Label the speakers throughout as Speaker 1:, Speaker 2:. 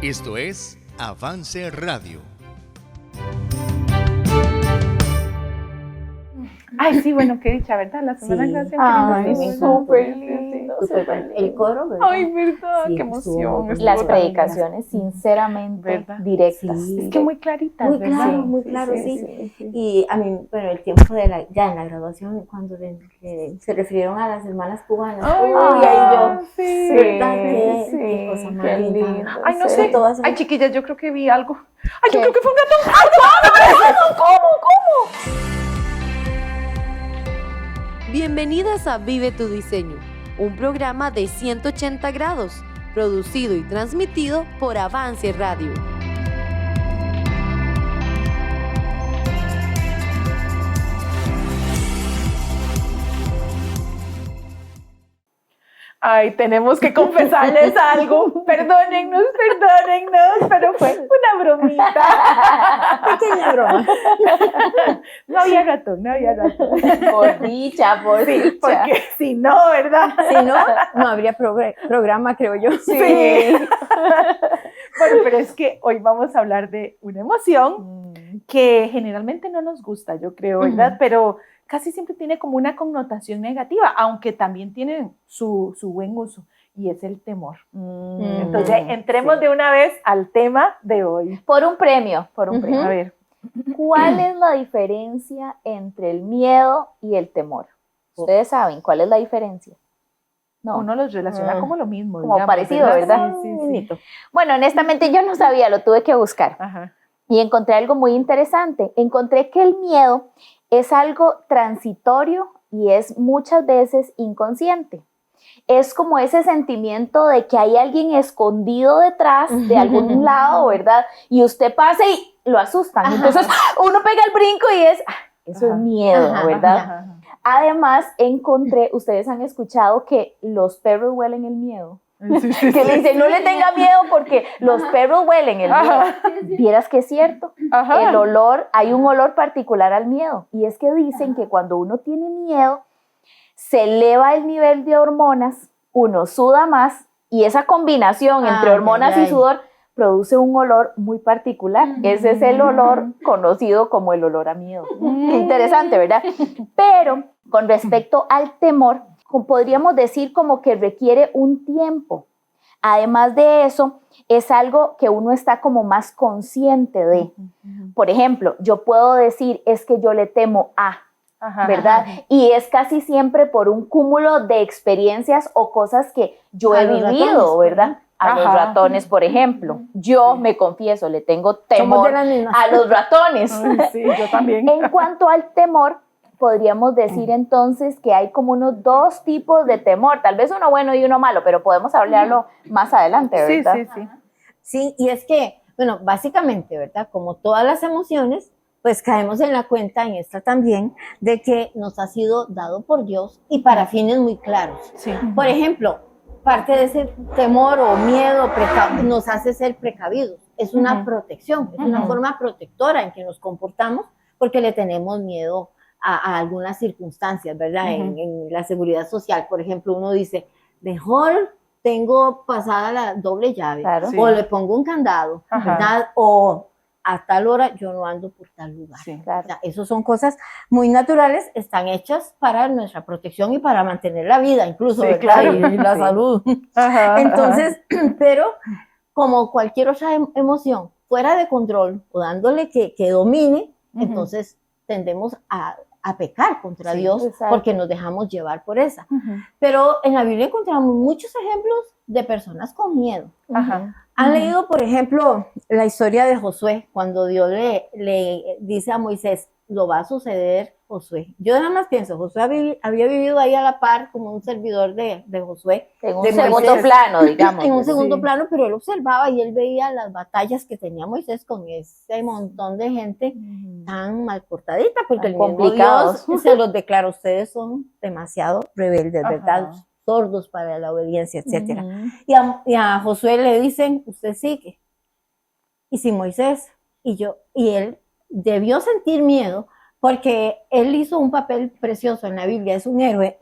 Speaker 1: Esto es Avance Radio.
Speaker 2: Ay, sí, bueno, qué dicha, ¿verdad? La Semana
Speaker 3: Sí.
Speaker 2: Gracia.
Speaker 3: Ay,
Speaker 2: súper lindo.
Speaker 3: El coro, ¿verdad?
Speaker 2: Ay, verdad,
Speaker 3: Sí,
Speaker 2: qué emoción.
Speaker 3: estuvo
Speaker 4: Las
Speaker 2: Estuvo
Speaker 4: predicaciones, sinceramente,
Speaker 2: ¿verdad?
Speaker 4: directas.
Speaker 3: Sí.
Speaker 2: Es que muy claritas,
Speaker 3: Muy
Speaker 2: ¿verdad?
Speaker 3: claro, muy claro, sí. Y a mí, bueno, el tiempo ya en la graduación, cuando se refirieron a las hermanas cubanas,
Speaker 2: Ay,
Speaker 3: ahí yo,
Speaker 2: sí,
Speaker 3: ¿verdad?
Speaker 2: sí,
Speaker 3: Qué cosa más
Speaker 4: qué
Speaker 3: linda.
Speaker 4: lindo.
Speaker 2: Ay, no
Speaker 4: Sí.
Speaker 2: sé.
Speaker 3: Todas-
Speaker 2: Ay, chiquillas, yo creo que vi algo. Ay,
Speaker 4: ¿Qué?
Speaker 2: yo creo que fue un gato.
Speaker 5: Bienvenidas a Vive tu Diseño, un programa de 180 grados, producido y transmitido por Avance Radio.
Speaker 2: Ay, tenemos que confesarles algo. Perdónennos, pero fue una bromita.
Speaker 3: Pequeña broma.
Speaker 2: No había ratón.
Speaker 4: Por dicha, por
Speaker 2: Sí,
Speaker 4: dicha.
Speaker 2: porque si no, ¿verdad?
Speaker 3: Si no, no habría programa, creo yo.
Speaker 2: Sí. Bueno, pero es que hoy vamos a hablar de una emoción que generalmente no nos gusta, yo creo, ¿verdad? Pero casi siempre tiene como una connotación negativa, aunque también tiene su buen uso, y es el temor. Entonces, entremos de una vez al tema de hoy.
Speaker 4: Por un premio, por un premio.
Speaker 2: A ver.
Speaker 4: ¿Cuál es la diferencia entre el miedo y el temor? ¿Ustedes saben cuál es la diferencia? No.
Speaker 2: Uno los relaciona como lo mismo.
Speaker 4: Como
Speaker 2: digamos,
Speaker 4: parecido, ¿verdad?
Speaker 2: Sí.
Speaker 4: Bueno, honestamente yo no sabía, lo tuve que buscar.
Speaker 2: Ajá.
Speaker 4: Y encontré algo muy interesante. Encontré que el miedo es algo transitorio y es muchas veces inconsciente. Es como ese sentimiento de que hay alguien escondido detrás de algún lado, ¿verdad? Y usted pasa y lo asustan.
Speaker 3: Ajá.
Speaker 4: Entonces uno pega el brinco y eso es miedo, ¿verdad?
Speaker 2: Ajá.
Speaker 4: Además, encontré, ustedes han escuchado que los perros huelen el miedo.
Speaker 2: Sí.
Speaker 4: Que le dicen, no le tenga miedo porque los perros huelen el miedo. Vieras que es cierto.
Speaker 2: Ajá.
Speaker 4: El olor, hay un olor particular al miedo. Y es que dicen que cuando uno tiene miedo, se eleva el nivel de hormonas, uno suda más y esa combinación entre hormonas y sudor produce un olor muy particular. Ese es el olor conocido como el olor a miedo. Qué interesante, ¿verdad? Pero con respecto al temor, podríamos decir como que requiere un tiempo. Además de eso, es algo que uno está como más consciente de. Por ejemplo, yo puedo decir, es que yo le temo a, ¿verdad? Y es casi siempre por un cúmulo de experiencias o cosas que yo he vivido, ¿verdad? A los ratones, por ejemplo. Yo me confieso, le tengo temor a los ratones.
Speaker 2: Ay, sí, yo también.
Speaker 4: En cuanto al temor, podríamos decir entonces que hay como unos dos tipos de temor, tal vez uno bueno y uno malo, pero podemos hablarlo más adelante, ¿verdad?
Speaker 2: Sí.
Speaker 3: Sí, y es que, bueno, básicamente, ¿verdad? Como todas las emociones, pues caemos en la cuenta, en esta también, de que nos ha sido dado por Dios y para fines muy claros.
Speaker 2: Sí.
Speaker 3: Por ejemplo, parte de ese temor o miedo nos hace ser precavidos. Es una protección, es una forma protectora en que nos comportamos porque le tenemos miedo a algunas circunstancias, ¿verdad? En la seguridad social, por ejemplo, uno dice, mejor tengo pasada la doble llave,
Speaker 4: Claro.
Speaker 3: o le pongo un candado, ¿verdad? O a tal hora yo no ando por tal lugar.
Speaker 2: Sí.
Speaker 4: Claro.
Speaker 3: O sea, eso son cosas muy naturales, están hechas para nuestra protección y para mantener la vida, incluso,
Speaker 2: Sí,
Speaker 3: ¿verdad?
Speaker 2: claro.
Speaker 3: Y la salud. Entonces, pero como cualquier otra emoción fuera de control o dándole que domine, entonces tendemos a pecar contra Dios,
Speaker 4: exacto.
Speaker 3: porque nos dejamos llevar por esa. Pero en la Biblia encontramos muchos ejemplos de personas con miedo. ¿Han leído, por ejemplo, la historia de Josué, cuando Dios le dice a Moisés, lo va a suceder Josué? Yo nada más pienso, Josué había vivido ahí a la par como un servidor de Josué.
Speaker 4: En un
Speaker 3: de
Speaker 4: segundo
Speaker 3: Moisés.
Speaker 4: plano, digamos.
Speaker 3: En un segundo plano, pero él observaba y él veía las batallas que tenía Moisés con ese montón de gente tan mal portadita, porque
Speaker 4: Tan
Speaker 3: el mismo
Speaker 4: complicados.
Speaker 3: Dios se los declara, ustedes son demasiado rebeldes, ¿verdad? Sordos para la obediencia, etcétera. Y a Josué le dicen, usted sigue. Y si Moisés y él debió sentir miedo, porque él hizo un papel precioso en la Biblia, es un héroe,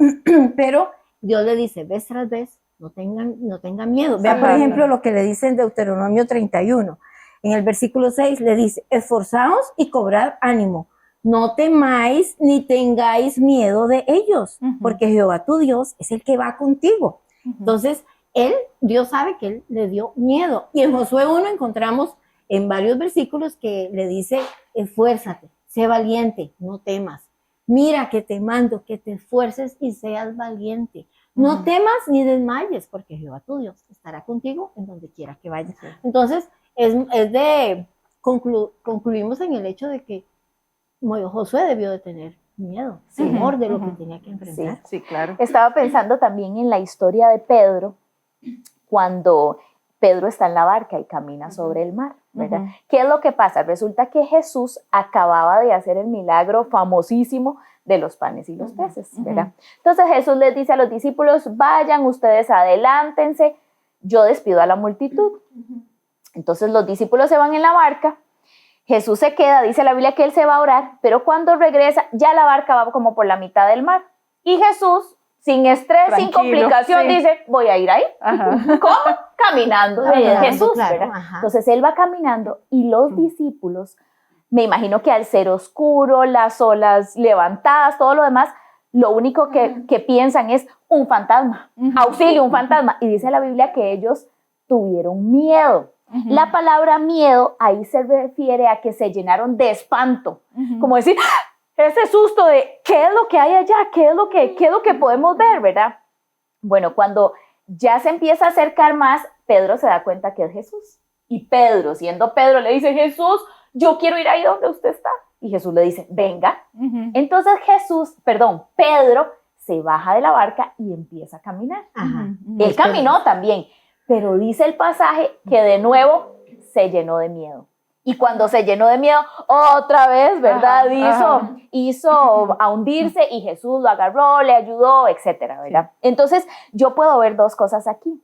Speaker 3: pero Dios le dice, vez tras vez, no tengan miedo. Vea, por ejemplo, lo que le dice en Deuteronomio 31. En el versículo 6 le dice, esforzaos y cobrad ánimo. No temáis ni tengáis miedo de ellos, porque Jehová tu Dios es el que va contigo. Entonces, Dios sabe que él le dio miedo. Y en Josué 1 encontramos en varios versículos que le dice, esfuérzate, sé valiente, no temas. Mira que te mando, que te esfuerces y seas valiente. No temas ni desmayes, porque Jehová tu Dios estará contigo en donde quiera que vayas. Entonces, concluimos en el hecho de que Josué debió de tener miedo, temor de lo que tenía que enfrentar.
Speaker 2: Sí, claro.
Speaker 4: Estaba pensando también en la historia de Pedro, cuando Pedro está en la barca y camina sobre el mar, ¿verdad? ¿Qué es lo que pasa? Resulta que Jesús acababa de hacer el milagro famosísimo de los panes y los peces, ¿verdad? Entonces Jesús les dice a los discípulos, vayan, ustedes adelántense, yo despido a la multitud. Entonces los discípulos se van en la barca, Jesús se queda, dice la Biblia que él se va a orar, pero cuando regresa ya la barca va como por la mitad del mar. Y Jesús, sin estrés,
Speaker 2: tranquilo,
Speaker 4: sin complicación, dice, voy a ir ahí. ¿Cómo? Caminando. Jesús,
Speaker 3: claro,
Speaker 4: ¿verdad? Entonces él va caminando y los discípulos, me imagino que al ser oscuro, las olas levantadas, todo lo demás, lo único que piensan es un fantasma, auxilio, un fantasma. Y dice la Biblia que ellos tuvieron miedo. La palabra miedo ahí se refiere a que se llenaron de espanto, como decir, ese susto de ¿qué es lo que hay allá? ¿Qué es lo que podemos ver? ¿Verdad? Bueno, cuando ya se empieza a acercar más, Pedro se da cuenta que es Jesús. Y Pedro, siendo Pedro, le dice, Jesús, yo quiero ir ahí donde usted está. Y Jesús le dice, venga. Entonces Pedro se baja de la barca y empieza a caminar. Él caminó también, pero dice el pasaje que de nuevo se llenó de miedo. Y cuando se llenó de miedo, otra vez, ¿verdad? Hizo a hundirse y Jesús lo agarró, le ayudó, etcétera, ¿verdad? Entonces, yo puedo ver dos cosas aquí.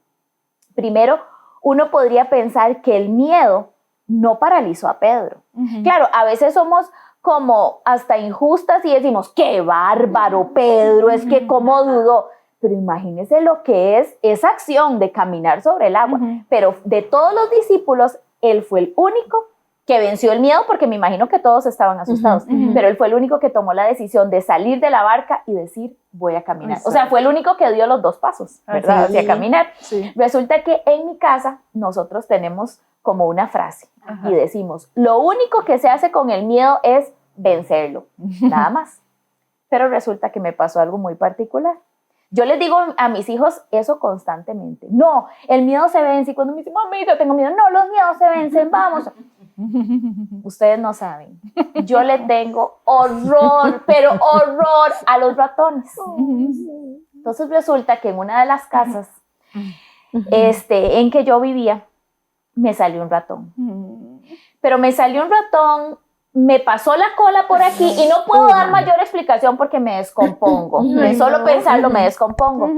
Speaker 4: Primero, uno podría pensar que el miedo no paralizó a Pedro. Claro, a veces somos como hasta injustas y decimos, ¡qué bárbaro, Pedro! Es que cómo dudó. Pero imagínese lo que es esa acción de caminar sobre el agua. Pero de todos los discípulos, él fue el único que venció el miedo, porque me imagino que todos estaban asustados, pero él fue el único que tomó la decisión de salir de la barca y decir, voy a caminar. O sea, fue el único que dio los 2 pasos, ¿verdad? Hacia caminar. Resulta que en mi casa nosotros tenemos como una frase y decimos, lo único que se hace con el miedo es vencerlo, nada más. Pero resulta que me pasó algo muy particular. Yo les digo a mis hijos eso constantemente. No, el miedo se vence. Y cuando me dicen, mami, yo tengo miedo. No, los miedos se vencen, vamos. Ustedes no saben. Yo le tengo horror, pero horror a los ratones. Entonces resulta que en una de las casas en que yo vivía, me salió un ratón. Pero me salió un ratón, me pasó la cola por aquí y no puedo dar mayor explicación porque me descompongo. De solo pensarlo me descompongo.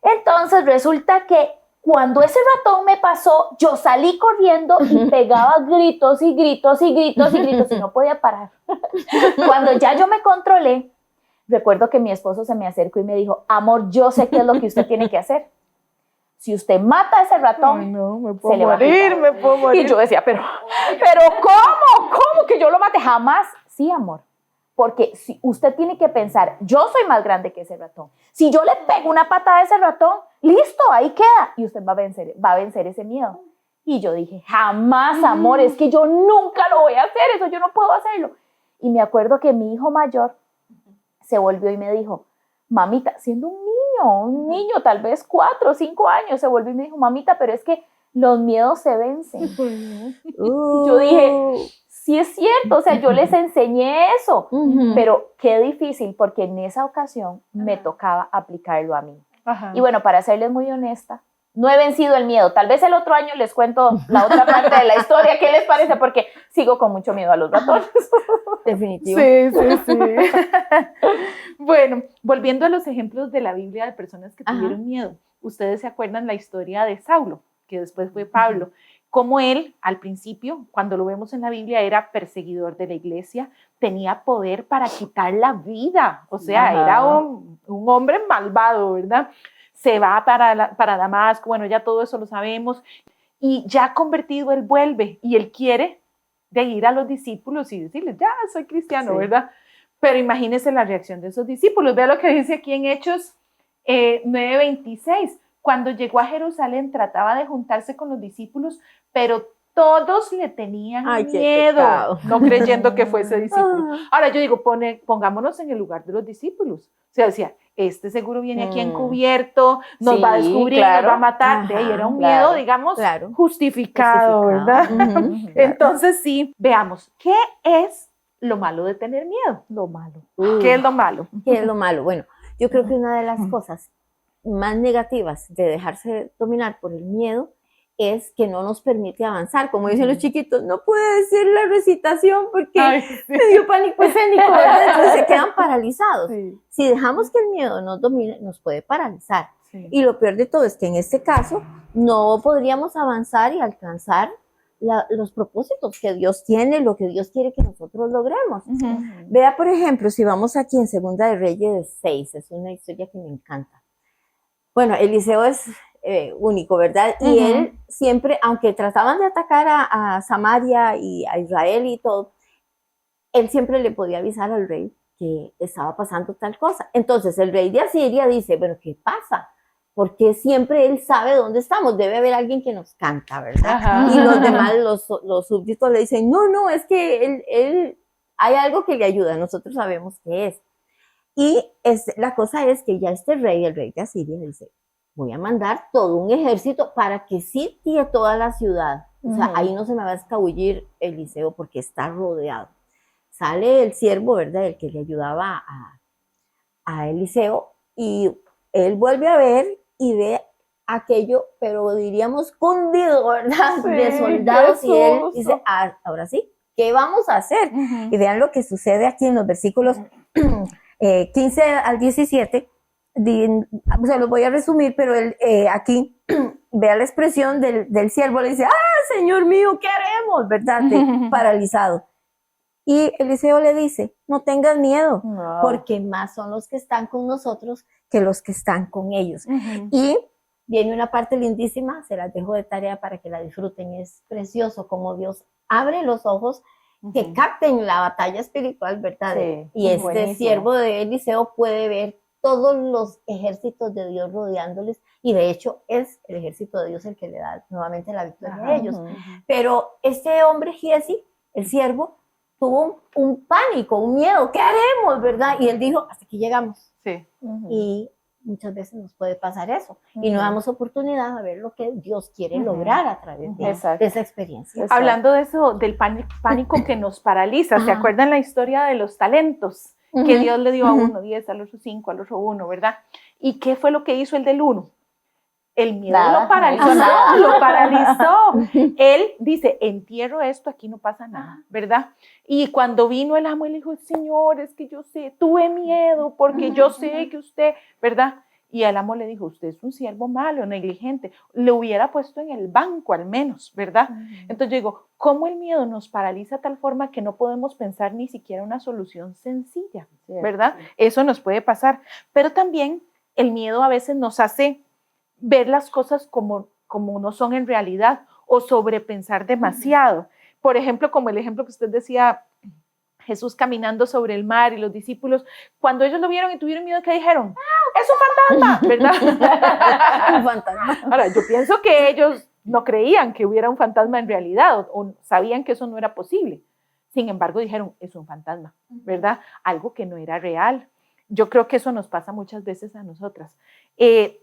Speaker 4: Entonces resulta que cuando ese ratón me pasó, yo salí corriendo y pegaba gritos y gritos y gritos y gritos y no podía parar. Cuando ya yo me controlé, recuerdo que mi esposo se me acercó y me dijo, amor, yo sé qué es lo que usted tiene que hacer. Si usted mata a ese ratón, se le va a quitar.
Speaker 2: Me puedo morir.
Speaker 4: Y yo decía, pero ¿cómo? ¿Cómo que yo lo mate? Jamás. Sí, amor. Porque si usted tiene que pensar, yo soy más grande que ese ratón. Si yo le pego una patada a ese ratón, listo, ahí queda. Y usted va a vencer ese miedo. Y yo dije, jamás, amor, es que yo nunca lo voy a hacer, eso yo no puedo hacerlo. Y me acuerdo que mi hijo mayor se volvió y me dijo, mamita, siendo un niño, tal vez 4 o 5 años, se volvió y me dijo, mamita, pero es que los miedos se vencen. Yo dije, sí es cierto, o sea, yo les enseñé eso, pero qué difícil, porque en esa ocasión me tocaba aplicarlo a mí. Y bueno, para serles muy honesta, no he vencido el miedo. Tal vez el otro año les cuento la otra parte de la historia. ¿Qué les parece? Porque sigo con mucho miedo a los ratones.
Speaker 3: Definitivo.
Speaker 2: Sí. Bueno, volviendo a los ejemplos de la Biblia de personas que tuvieron miedo. Ustedes se acuerdan la historia de Saulo, que después fue Pablo. Como él, al principio, cuando lo vemos en la Biblia, era perseguidor de la iglesia, tenía poder para quitar la vida. O sea, era un hombre malvado, ¿verdad? se va para Damasco, bueno, ya todo eso lo sabemos, y ya convertido él vuelve y él quiere de ir a los discípulos y decirles, ya soy cristiano, ¿verdad? Pero imagínense la reacción de esos discípulos. Vea lo que dice aquí en Hechos 9:26. Cuando llegó a Jerusalén trataba de juntarse con los discípulos, pero todos le tenían miedo, no creyendo que fuese discípulo. Ahora yo digo, pongámonos en el lugar de los discípulos. O sea, decía, este seguro viene aquí encubierto, nos va a descubrir, nos va a matar. De ahí era un miedo, digamos, justificado, ¿verdad? Entonces sí, veamos, ¿qué es lo malo de tener miedo? Lo malo. ¿Qué es lo malo?
Speaker 3: ¿Qué es lo malo? Bueno, yo creo que una de las cosas más negativas de dejarse dominar por el miedo es que no nos permite avanzar. Como dicen los chiquitos, no puede decir la recitación porque me dio pánico escénico, ¿verdad? Entonces se quedan paralizados. Si dejamos que el miedo nos domine, nos puede paralizar. Y lo peor de todo es que en este caso no podríamos avanzar y alcanzar los propósitos que Dios tiene, lo que Dios quiere que nosotros logremos. Vea, por ejemplo, si vamos aquí en Segunda de Reyes 6, es una historia que me encanta. Bueno, Eliseo es único, ¿verdad? Y él siempre, aunque trataban de atacar a Samaria y a Israel y todo, él siempre le podía avisar al rey que estaba pasando tal cosa. Entonces el rey de Asiria dice, bueno, ¿qué pasa? Porque siempre él sabe dónde estamos, debe haber alguien que nos canta, ¿verdad? Y los demás, los súbditos le dicen, no, es que él hay algo que le ayuda, nosotros sabemos qué es. Y la cosa es que ya el rey de Asiria, dice, voy a mandar todo un ejército para que sitie toda la ciudad. O sea, ahí no se me va a escabullir Eliseo porque está rodeado. Sale el siervo, ¿verdad? El que le ayudaba a Eliseo, y él vuelve a ver y ve aquello, pero diríamos cundido, ¿verdad? De soldados, y él dice, ahora sí, ¿qué vamos a hacer? Y vean lo que sucede aquí en los versículos 15 al 17, se los voy a resumir, pero él, aquí, vea la expresión del siervo, le dice, Señor mío, ¿qué haremos? ¿Verdad? Paralizado. Y Eliseo le dice, no tengas miedo, porque más son los que están con nosotros que los que están con ellos. Y viene una parte lindísima, se las dejo de tarea para que la disfruten, es precioso como Dios abre los ojos, que capten la batalla espiritual, ¿verdad? Y este siervo de Eliseo puede ver todos los ejércitos de Dios rodeándoles, y de hecho es el ejército de Dios el que le da nuevamente la victoria a ellos. Pero este hombre Giesi, el siervo, tuvo un pánico, un miedo, ¿qué haremos, verdad? Y él dijo, hasta aquí llegamos. Y muchas veces nos puede pasar eso, y no damos oportunidad a ver lo que Dios quiere lograr a través de esa experiencia.
Speaker 2: Hablando de eso, del pánico que nos paraliza, ¿se acuerdan la historia de los talentos? Que Dios le dio a uno 10, al otro 5, al otro 1, ¿verdad? ¿Y qué fue lo que hizo el del 1? El miedo lo paralizó. Él dice, entierro esto, aquí no pasa nada, ¿verdad? Y cuando vino el amo, él dijo, Señor, es que yo sé, tuve miedo porque yo sé que usted, ¿verdad? Y el amo le dijo, usted es un siervo malo, negligente, le hubiera puesto en el banco al menos, ¿verdad? Entonces yo digo, ¿cómo el miedo nos paraliza de tal forma que no podemos pensar ni siquiera una solución sencilla, ¿verdad? Eso nos puede pasar, pero también el miedo a veces nos hace ver las cosas como no son en realidad, o sobrepensar demasiado. Por ejemplo, como el ejemplo que usted decía, Jesús caminando sobre el mar y los discípulos, cuando ellos lo vieron y tuvieron miedo, ¿qué dijeron? ¡Es un fantasma! ¿Verdad?
Speaker 3: Un fantasma.
Speaker 2: Ahora, yo pienso que ellos no creían que hubiera un fantasma en realidad, o sabían que eso no era posible. Sin embargo, dijeron, es un fantasma, ¿verdad? Algo que no era real. Yo creo que eso nos pasa muchas veces a nosotras.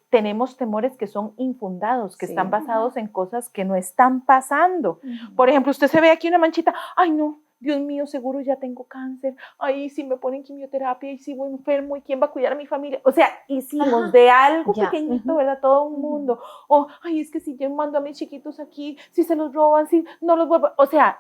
Speaker 2: Tenemos temores que son infundados, que están basados en cosas que no están pasando. Por ejemplo, usted se ve aquí una manchita, ay no, Dios mío, seguro ya tengo cáncer, ay, si me ponen quimioterapia, y si voy enfermo, ¿y quién va a cuidar a mi familia? O sea, hicimos de algo pequeñito, ¿verdad? Todo un mundo. O, ay, es que si yo mando a mis chiquitos aquí, si se los roban, si no los vuelvo, o sea,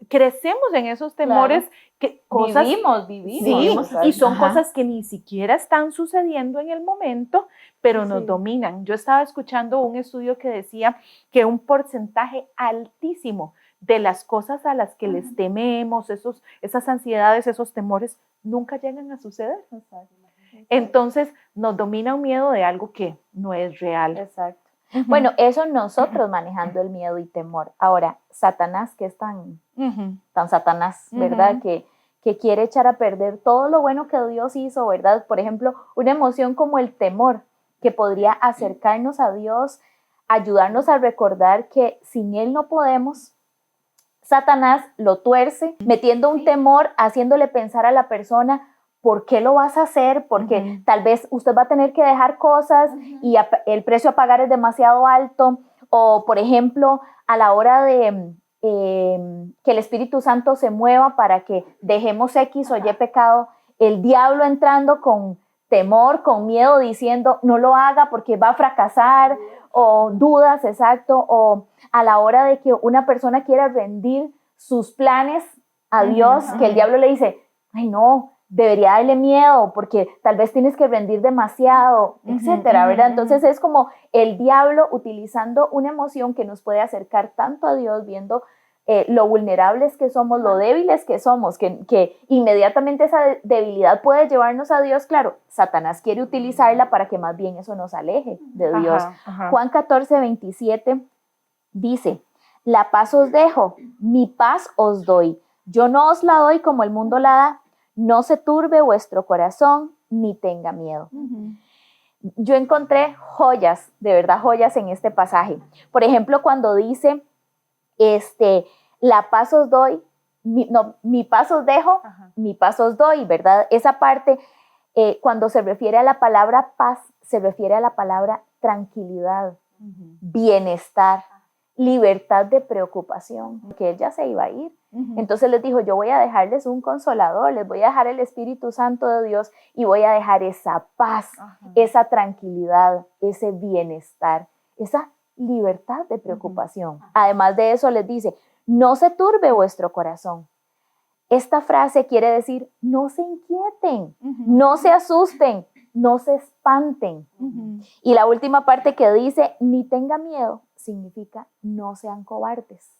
Speaker 2: crecemos en esos temores, que cosas vivimos, y son cosas que ni siquiera están sucediendo en el momento, pero nos dominan. Yo estaba escuchando un estudio que decía que un porcentaje altísimo de las cosas a las que les tememos, esas ansiedades, esos temores, nunca llegan a suceder. Entonces nos domina un miedo de algo que no es real.
Speaker 4: Exacto. Bueno, eso nosotros manejando el miedo y temor. Ahora, Satanás, que es tan Satanás, ¿verdad? Que quiere echar a perder todo lo bueno que Dios hizo, ¿verdad? Por ejemplo, una emoción como el temor, que podría acercarnos a Dios, ayudarnos a recordar que sin Él no podemos. Satanás lo tuerce, metiendo un temor, haciéndole pensar a la persona, ¿por qué lo vas a hacer? Porque tal vez usted va a tener que dejar cosas y el precio a pagar es demasiado alto. O, por ejemplo, a la hora de que el Espíritu Santo se mueva para que dejemos X o Y pecado, el diablo entrando con temor, con miedo, diciendo, no lo haga porque va a fracasar, o dudas, exacto, o a la hora de que una persona quiera rendir sus planes a Dios, que el diablo le dice, ay no, debería darle miedo porque tal vez tienes que rendir demasiado, etcétera, ¿verdad? Entonces es como el diablo utilizando una emoción que nos puede acercar tanto a Dios, viendo lo vulnerables que somos, lo débiles que somos, que inmediatamente esa debilidad puede llevarnos a Dios. Claro, Satanás quiere utilizarla para que más bien eso nos aleje de Dios. Juan 14:27 dice, la paz os dejo, mi paz os doy. Yo no os la doy como el mundo la da. No se turbe vuestro corazón, ni tenga miedo. Yo encontré joyas, de verdad joyas en este pasaje. Por ejemplo, cuando dice, la paz os doy, mi paz os dejo, mi paz os doy, ¿verdad? Esa parte, cuando se refiere a la palabra paz, se refiere a la palabra tranquilidad, bienestar, libertad de preocupación, porque él ya se iba a ir. Entonces les dijo, yo voy a dejarles un consolador, les voy a dejar el Espíritu Santo de Dios y voy a dejar esa paz, esa tranquilidad, ese bienestar, esa libertad de preocupación. Además de eso les dice, no se turbe vuestro corazón. Esta frase quiere decir, no se inquieten, no se asusten, no se espanten. Y la última parte que dice, ni tenga miedo, significa no sean cobardes.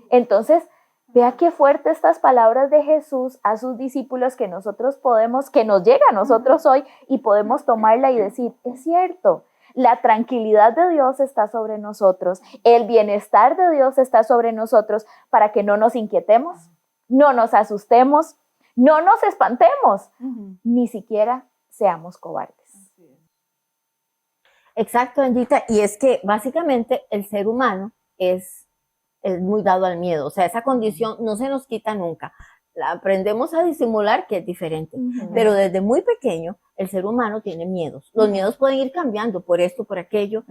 Speaker 4: Entonces, vea qué fuerte estas palabras de Jesús a sus discípulos que nosotros podemos, que nos llega a nosotros hoy y podemos tomarla y decir, es cierto, la tranquilidad de Dios está sobre nosotros, el bienestar de Dios está sobre nosotros para que no nos inquietemos, no nos asustemos, no nos espantemos, ni siquiera seamos cobardes.
Speaker 3: Exacto, Angelita, y es que básicamente el ser humano es muy dado al miedo, o sea, esa condición no se nos quita nunca, la aprendemos a disimular, que es diferente, pero desde muy pequeño el ser humano tiene miedos, los miedos pueden ir cambiando por esto, por aquello,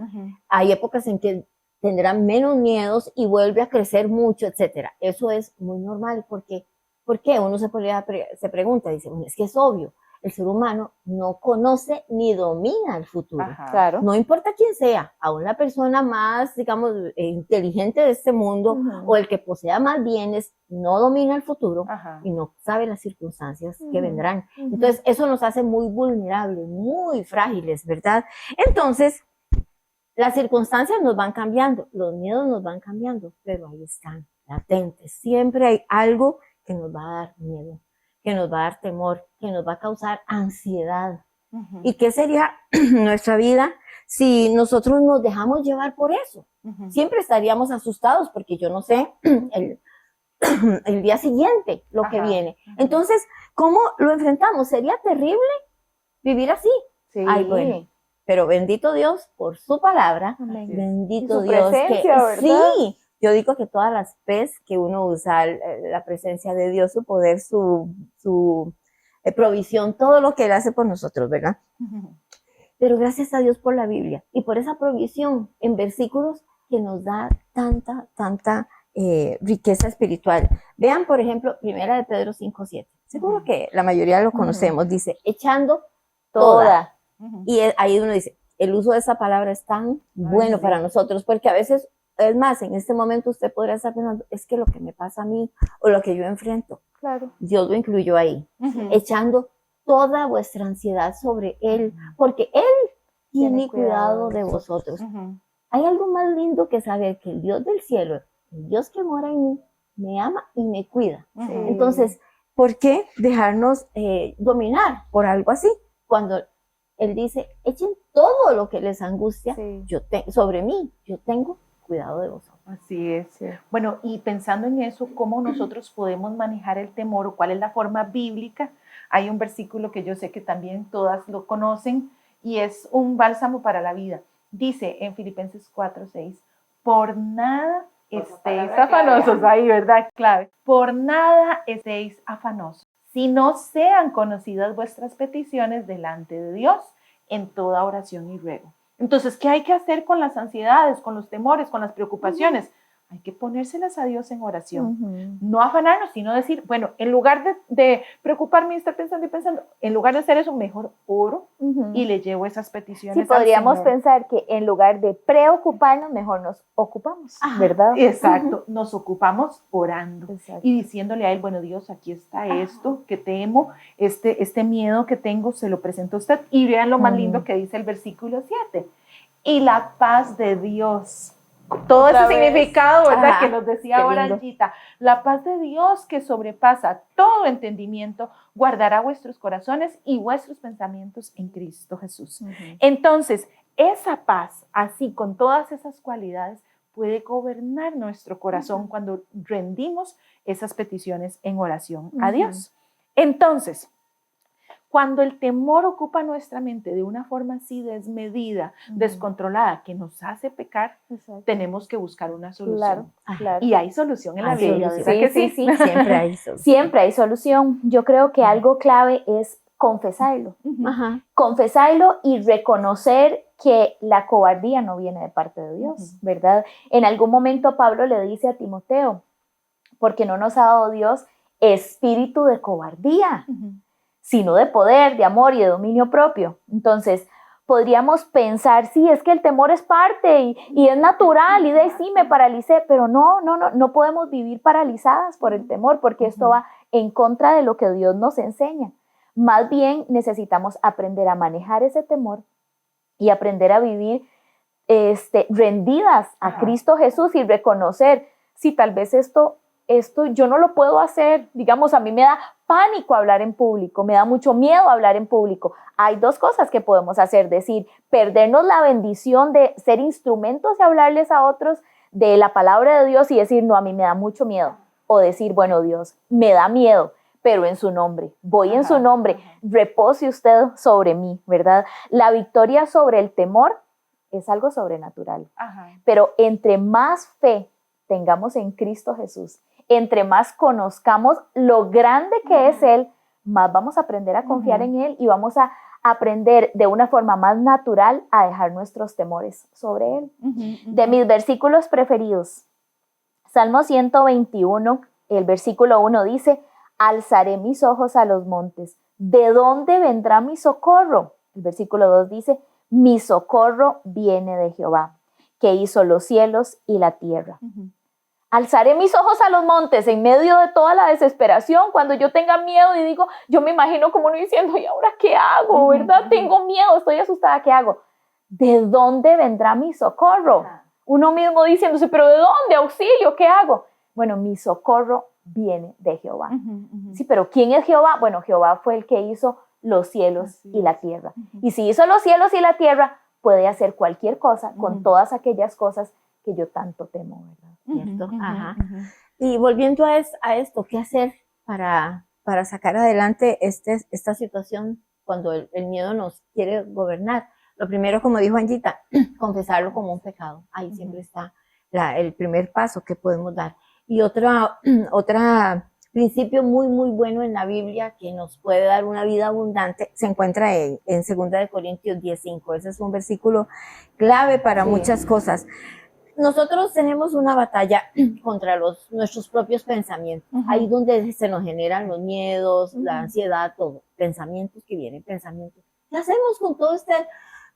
Speaker 3: hay épocas en que tendrán menos miedos y vuelve a crecer mucho, etcétera, eso es muy normal, porque ¿por qué? Uno se pregunta, dice, bueno, es que es obvio, el ser humano no conoce ni domina el futuro.
Speaker 4: Claro.
Speaker 3: No importa quién sea, aún la persona más, digamos, inteligente de este mundo o el que posea más bienes, no domina el futuro y no sabe las circunstancias que vendrán. Entonces, eso nos hace muy vulnerables, muy frágiles, ¿verdad? Entonces, las circunstancias nos van cambiando, los miedos nos van cambiando, pero ahí están, latentes. Siempre hay algo que nos va a dar miedo, que nos va a dar temor, que nos va a causar ansiedad. ¿Y qué sería nuestra vida si nosotros nos dejamos llevar por eso? Siempre estaríamos asustados porque yo no sé el día siguiente lo que viene. Entonces, ¿cómo lo enfrentamos? ¿Sería terrible vivir así?
Speaker 4: Sí.
Speaker 3: Ay, bueno, pero bendito Dios por su palabra, bendito Dios que
Speaker 4: ¿verdad?
Speaker 3: sí. Yo digo que todas las veces que uno usa la presencia de Dios, su poder, su provisión, todo lo que Él hace por nosotros, ¿verdad? Pero gracias a Dios por la Biblia y por esa provisión en versículos que nos da tanta riqueza espiritual. Vean, por ejemplo, Primera de Pedro 5:7. Seguro que la mayoría lo conocemos. Dice, echando toda. Y ahí uno dice, el uso de esa palabra es tan bueno para nosotros, porque a veces, es más, en este momento usted podría estar pensando, es que lo que me pasa a mí o lo que yo enfrento,
Speaker 4: claro,
Speaker 3: Dios lo incluyó ahí, echando toda vuestra ansiedad sobre Él, porque Él tiene cuidado de vosotros. Hay algo más lindo que saber que el Dios del cielo, el Dios que mora en mí, me ama y me cuida. Entonces, ¿por qué dejarnos dominar por algo así? cuando Él dice, echen todo lo que les angustia
Speaker 4: Sí.
Speaker 3: sobre mí, yo tengo cuidado de vosotros.
Speaker 2: Así es. Bueno, y pensando en eso, ¿cómo nosotros podemos manejar el temor o cuál es la forma bíblica? Hay un versículo que yo sé que también todas lo conocen y es un bálsamo para la vida. Dice en Filipenses 4:6, por nada estéis afanosos, ahí, ¿verdad? Clave. Por nada estéis afanosos, si no sean conocidas vuestras peticiones delante de Dios en toda oración y ruego. Entonces, ¿qué hay que hacer con las ansiedades, con los temores, con las preocupaciones? Hay que ponérselas a Dios en oración. No afanarnos, sino decir, bueno, en lugar de preocuparme y estar pensando y pensando, en lugar de hacer eso, mejor oro y le llevo esas peticiones
Speaker 4: Sí,
Speaker 2: al
Speaker 4: podríamos
Speaker 2: Señor.
Speaker 4: pensar que en lugar de preocuparnos, mejor nos ocupamos, ¿verdad?
Speaker 2: Exacto, nos ocupamos orando
Speaker 4: Exacto.
Speaker 2: y diciéndole a Él, bueno, Dios, aquí está esto que temo, este miedo que tengo, se lo presento a usted. Y vean lo más lindo que dice el versículo 7. Y la paz de Dios. Todo
Speaker 4: Otra
Speaker 2: ese
Speaker 4: vez.
Speaker 2: significado, ¿verdad?
Speaker 3: Ajá,
Speaker 2: Que nos decía
Speaker 3: qué
Speaker 2: ahora
Speaker 3: lindo.
Speaker 2: Anchita. La paz de Dios que sobrepasa todo entendimiento, guardará vuestros corazones y vuestros pensamientos en Cristo Jesús. Entonces, esa paz, así con todas esas cualidades, puede gobernar nuestro corazón cuando rendimos esas peticiones en oración a Dios. Entonces, cuando el temor ocupa nuestra mente de una forma así desmedida, descontrolada, que nos hace pecar,
Speaker 4: Exacto.
Speaker 2: tenemos que buscar una solución.
Speaker 4: Claro, claro.
Speaker 2: Y hay solución en la
Speaker 3: Hay
Speaker 2: Biblia,
Speaker 3: solución.
Speaker 2: ¿verdad que
Speaker 4: Sí,
Speaker 2: sí?
Speaker 3: Siempre hay solución.
Speaker 4: Siempre hay solución. Yo creo que algo clave es confesarlo.
Speaker 3: Ajá.
Speaker 4: Confesarlo y reconocer que la cobardía no viene de parte de Dios, ¿verdad? En algún momento Pablo le dice a Timoteo, porque no nos ha dado Dios espíritu de cobardía, sino de poder, de amor y de dominio propio. Entonces, podríamos pensar, sí, es que el temor es parte y es natural, y de ahí sí me paralicé, pero no podemos vivir paralizadas por el temor, porque esto va en contra de lo que Dios nos enseña. Más bien necesitamos aprender a manejar ese temor y aprender a vivir rendidas a Cristo Jesús y reconocer, si tal vez esto yo no lo puedo hacer, digamos, a mí me da pánico hablar en público, me da mucho miedo hablar en público. Hay dos cosas que podemos hacer, decir, perdernos la bendición de ser instrumentos de hablarles a otros de la palabra de Dios y decir, no, a mí me da mucho miedo. O decir, bueno, Dios, me da miedo, pero en su nombre, voy en su nombre, repose usted sobre mí, ¿verdad? La victoria sobre el temor es algo sobrenatural, pero entre más fe tengamos en Cristo Jesús, entre más conozcamos lo grande que es Él, más vamos a aprender a confiar en Él y vamos a aprender de una forma más natural a dejar nuestros temores sobre Él. De mis versículos preferidos, Salmo 121, el versículo 1 dice, alzaré mis ojos a los montes, ¿de dónde vendrá mi socorro? El versículo 2 dice, mi socorro viene de Jehová, que hizo los cielos y la tierra. Alzaré mis ojos a los montes en medio de toda la desesperación, cuando yo tenga miedo y digo, yo me imagino como uno diciendo, ¿y ahora qué hago? ¿Verdad? Tengo miedo, estoy asustada, ¿qué hago? ¿De dónde vendrá mi socorro? Uno mismo diciéndose, ¿pero de dónde? Auxilio, ¿qué hago? Bueno, mi socorro viene de Jehová. Sí, pero ¿quién es Jehová? Bueno, Jehová fue el que hizo los cielos y la tierra. Y si hizo los cielos y la tierra, puede hacer cualquier cosa con todas aquellas cosas que yo tanto temo, ¿verdad?
Speaker 3: ¿Cierto? Y volviendo a esto, ¿qué hacer para sacar adelante esta situación cuando el miedo nos quiere gobernar? Lo primero, como dijo Anjita, confesarlo como un pecado. Ahí siempre está el primer paso que podemos dar. Y otro principio muy, muy bueno en la Biblia que nos puede dar una vida abundante se encuentra en 2 Corintios 10:5. Ese es un versículo clave para muchas cosas. Nosotros tenemos una batalla contra nuestros propios pensamientos. Ahí donde se nos generan los miedos, la ansiedad, todo. Pensamientos que vienen, pensamientos. ¿Qué hacemos con todo este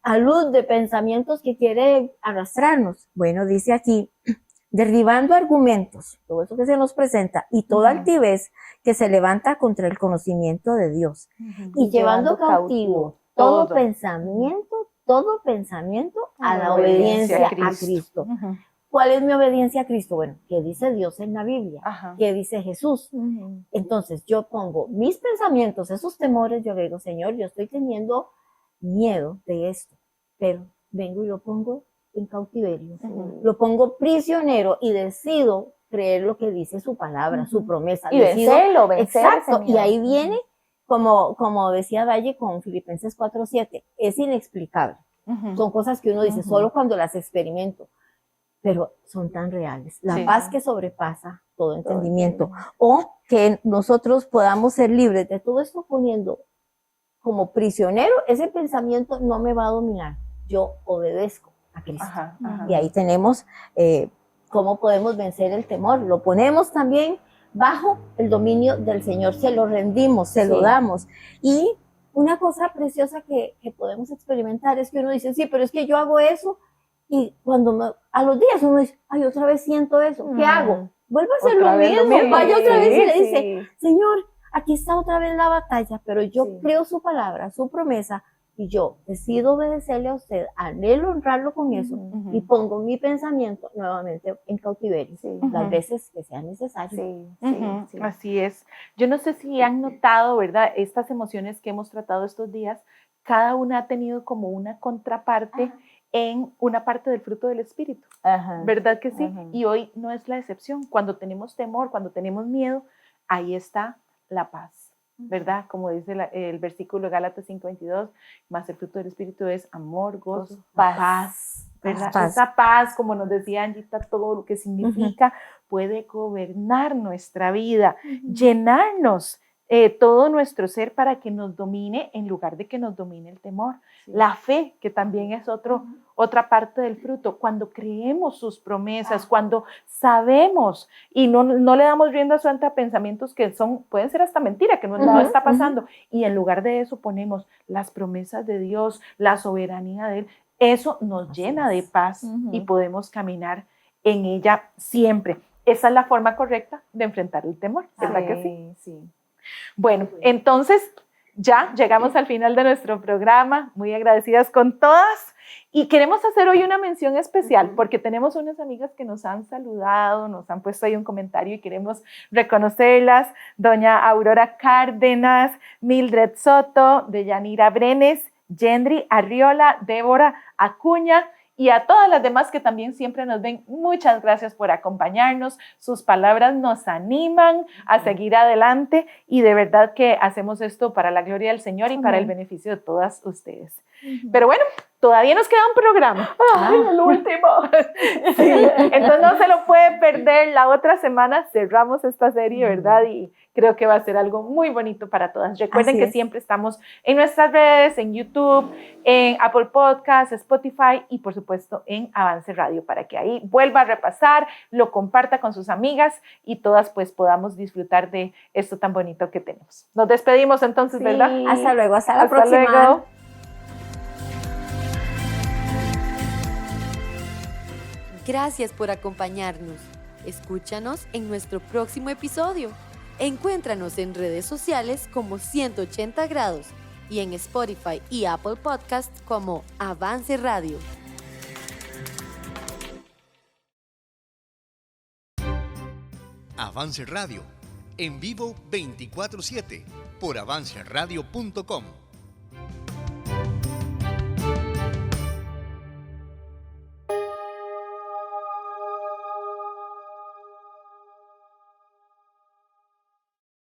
Speaker 3: alud de pensamientos que quiere arrastrarnos? Bueno, dice aquí, derribando argumentos, todo eso que se nos presenta, y toda altivez que se levanta contra el conocimiento de Dios. Y llevando cautivo todo pensamiento a la obediencia a Cristo. ¿cuál es mi obediencia a Cristo? Bueno, ¿qué dice Dios en la Biblia?
Speaker 2: Ajá.
Speaker 3: ¿Qué dice Jesús? Entonces yo pongo mis pensamientos, esos temores, yo le digo, Señor, yo estoy teniendo miedo de esto, pero vengo y lo pongo en cautiverio, lo pongo prisionero y decido creer lo que dice su palabra, su promesa.
Speaker 4: Y
Speaker 3: decido,
Speaker 4: vencer
Speaker 3: exacto,
Speaker 4: ese miedo.
Speaker 3: y ahí viene, como decía Valle con Filipenses 4:7, es inexplicable. Son cosas que uno dice solo cuando las experimento, pero son tan reales. La paz que sobrepasa todo entendimiento. O que nosotros podamos ser libres de todo esto poniendo como prisionero, ese pensamiento no me va a dominar. Yo obedezco a Cristo. Y ahí tenemos cómo podemos vencer el temor. Lo ponemos también bajo el dominio del Señor. Se lo rendimos, se lo damos. Y una cosa preciosa que podemos experimentar es que uno dice, sí, pero es que yo hago eso y cuando a los días uno dice, ay, otra vez siento eso, ¿qué hago? Vuelvo a hacer lo mismo, vaya otra vez y le dice, Señor, aquí está otra vez la batalla, pero yo creo su palabra, su promesa, y yo decido obedecerle a usted, anhelo honrarlo con eso, y pongo mi pensamiento nuevamente en cautiverio, las veces que sea necesario.
Speaker 2: Así es. Yo no sé si han notado, ¿verdad? Estas emociones que hemos tratado estos días, cada una ha tenido como una contraparte en una parte del fruto del Espíritu, ¿verdad que sí? Y hoy no es la excepción. Cuando tenemos temor, cuando tenemos miedo, ahí está la paz, ¿verdad? Como dice el versículo de Gálatas 5:22, más el fruto del Espíritu es amor, gozo, paz, ¿verdad?
Speaker 3: Paz.
Speaker 2: Esa paz, como nos decía Angita, todo lo que significa, puede gobernar nuestra vida, llenarnos todo nuestro ser para que nos domine en lugar de que nos domine el temor. La fe, que también es otra parte del fruto, cuando creemos sus promesas, cuando sabemos y no le damos rienda suelta a pensamientos que pueden ser hasta mentira, que no está pasando, y en lugar de eso ponemos las promesas de Dios, la soberanía de Él, eso nos llena de paz y podemos caminar en ella siempre. Esa es la forma correcta de enfrentar el temor, ¿verdad que sí?
Speaker 4: Sí.
Speaker 2: Bueno, entonces ya llegamos al final de nuestro programa, muy agradecidas con todas y queremos hacer hoy una mención especial porque tenemos unas amigas que nos han saludado, nos han puesto ahí un comentario y queremos reconocerlas, doña Aurora Cárdenas, Mildred Soto, Deyanira Brenes, Yendri Arriola, Débora Acuña, y a todas las demás que también siempre nos ven, muchas gracias por acompañarnos. Sus palabras nos animan a seguir adelante y de verdad que hacemos esto para la gloria del Señor y para el beneficio de todas ustedes. Pero bueno, todavía nos queda un programa. ¡Ay, el último! Sí, entonces no se lo puede perder. La otra semana cerramos esta serie, ¿verdad? Y creo que va a ser algo muy bonito para todas. Recuerden que siempre estamos en nuestras redes, en YouTube, en Apple Podcasts, Spotify y por supuesto en Avance Radio para que ahí vuelva a repasar, lo comparta con sus amigas y todas pues podamos disfrutar de esto tan bonito que tenemos. Nos despedimos entonces, ¿verdad?
Speaker 3: Hasta luego, hasta la próxima.
Speaker 2: Luego.
Speaker 5: Gracias por acompañarnos. Escúchanos en nuestro próximo episodio. Encuéntranos en redes sociales como 180 grados y en Spotify y Apple Podcasts como Avance Radio.
Speaker 1: Avance Radio, en vivo 24/7 por avanceradio.com.